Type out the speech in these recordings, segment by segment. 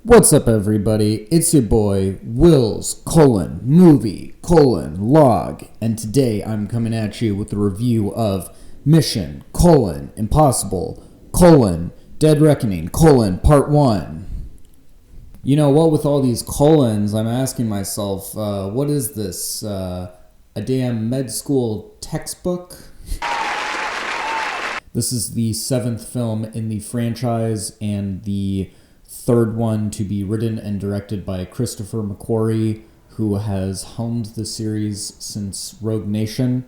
What's up, everybody? It's your boy, Wills, movie, log, and today I'm coming at you with a review of Mission, Impossible, Dead Reckoning, Part 1. You know what, with all these colons, I'm asking myself, what is this, a damn med school textbook? This is the 7th film in the franchise and the third one to be written and directed by Christopher McQuarrie, who has helmed the series since Rogue Nation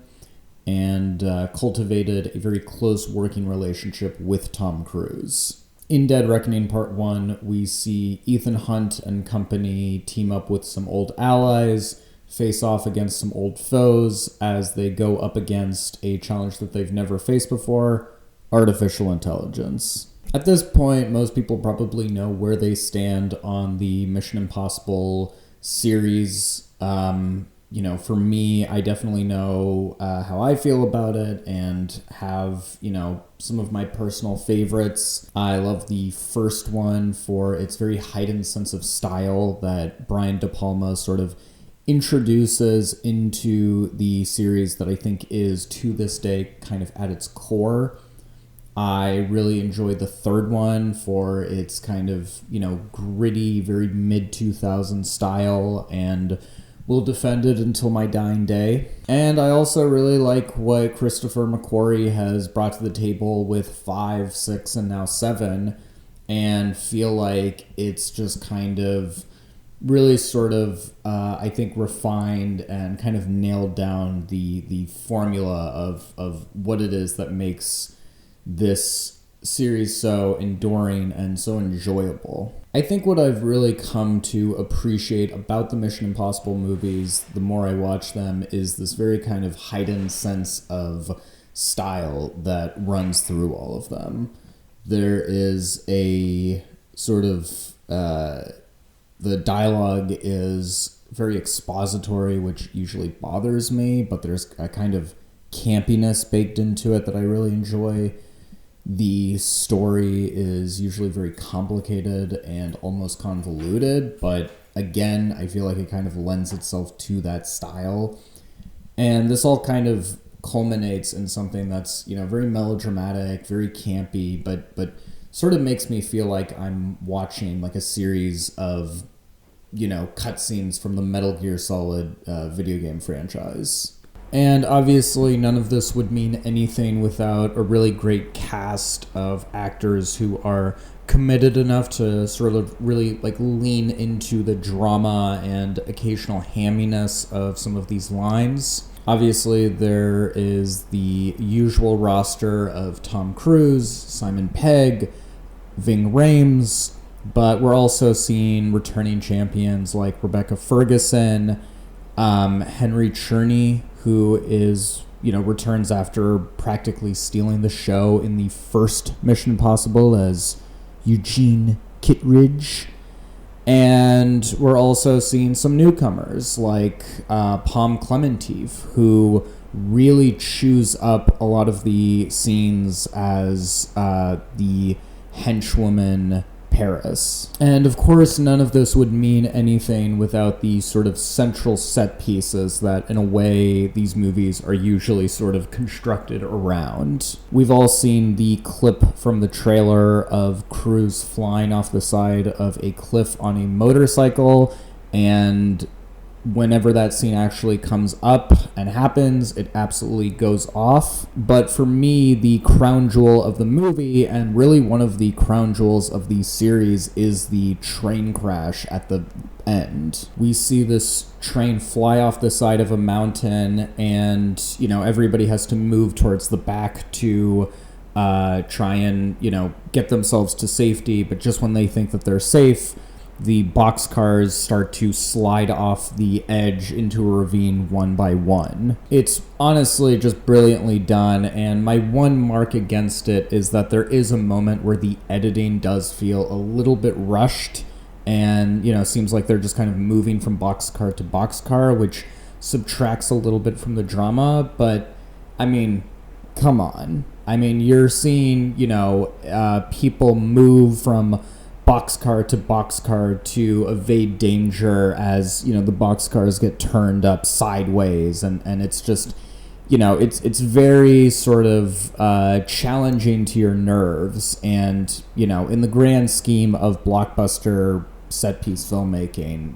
and cultivated a very close working relationship with Tom Cruise. In Dead Reckoning Part 1, we see Ethan Hunt and company team up with some old allies, face off against some old foes as they go up against a challenge that they've never faced before: artificial intelligence. At this point, most people probably know where they stand on the Mission Impossible series. For me, I definitely know how I feel about it and have, some of my personal favorites. I love the first one for its very heightened sense of style that Brian De Palma sort of introduces into the series that I think is, to this day, kind of at its core. I really enjoyed the third one for its kind of, gritty, very mid-2000s style, and will defend it until my dying day. And I also really like what Christopher McQuarrie has brought to the table with 5, 6, and now 7, and feel like it's just kind of really sort of, I think, refined and kind of nailed down the formula of what it is that makes this series so enduring and so enjoyable. I think what I've really come to appreciate about the Mission Impossible movies, the more I watch them, is this very kind of heightened sense of style that runs through all of them. There is a sort of, the dialogue is very expository, which usually bothers me, but there's a kind of campiness baked into it that I really enjoy. The story is usually very complicated and almost convoluted, but again, I feel like it kind of lends itself to that style. And this all kind of culminates in something that's, very melodramatic, very campy, but sort of makes me feel like I'm watching like a series of, cutscenes from the Metal Gear Solid video game franchise. And obviously none of this would mean anything without a really great cast of actors who are committed enough to sort of really lean into the drama and occasional hamminess of some of these lines. Obviously there is the usual roster of Tom Cruise, Simon Pegg, Ving Rhames, but we're also seeing returning champions like Rebecca Ferguson, Henry Czerny, who is, returns after practically stealing the show in the first Mission Impossible as Eugene Kittredge. And we're also seeing some newcomers like Pom Klementieff, who really chews up a lot of the scenes as the henchwoman Paris. And of course, none of this would mean anything without the sort of central set pieces that, in a way, these movies are usually sort of constructed around. We've all seen the clip from the trailer of Cruise flying off the side of a cliff on a motorcycle, and whenever that scene actually comes up and happens, it absolutely goes off. But for me, the crown jewel of the movie, and really one of the crown jewels of the series, is the train crash at the end. We see this train fly off the side of a mountain, and, everybody has to move towards the back to try and, get themselves to safety. But just when they think that they're safe, the boxcars start to slide off the edge into a ravine one by one. It's honestly just brilliantly done, and my one mark against it is that there is a moment where the editing does feel a little bit rushed, and, seems like they're just kind of moving from boxcar to boxcar, which subtracts a little bit from the drama, but, come on. You're seeing, people move from boxcar to boxcar to evade danger as, you know, the boxcars get turned up sideways, and it's just, you know, it's very sort of challenging to your nerves, and, you know, in the grand scheme of blockbuster set piece filmmaking,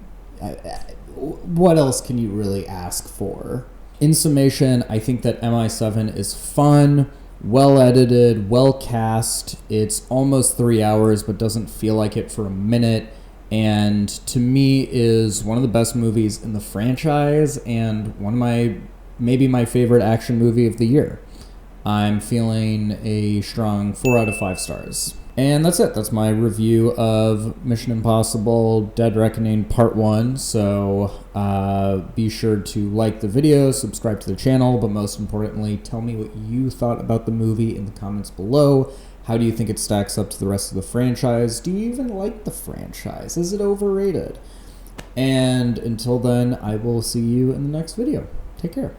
what else can you really ask for? In summation, I think that MI7 is fun, well edited, well cast. It's almost 3 hours, but doesn't feel like it for a minute. And to me is one of the best movies in the franchise, and one of maybe my favorite action movie of the year. I'm feeling a strong 4 out of 5 stars. And that's it. That's my review of Mission Impossible Dead Reckoning Part 1. So be sure to like the video, subscribe to the channel, but most importantly, tell me what you thought about the movie in the comments below. How do you think it stacks up to the rest of the franchise? Do you even like the franchise? Is it overrated? And until then, I will see you in the next video. Take care.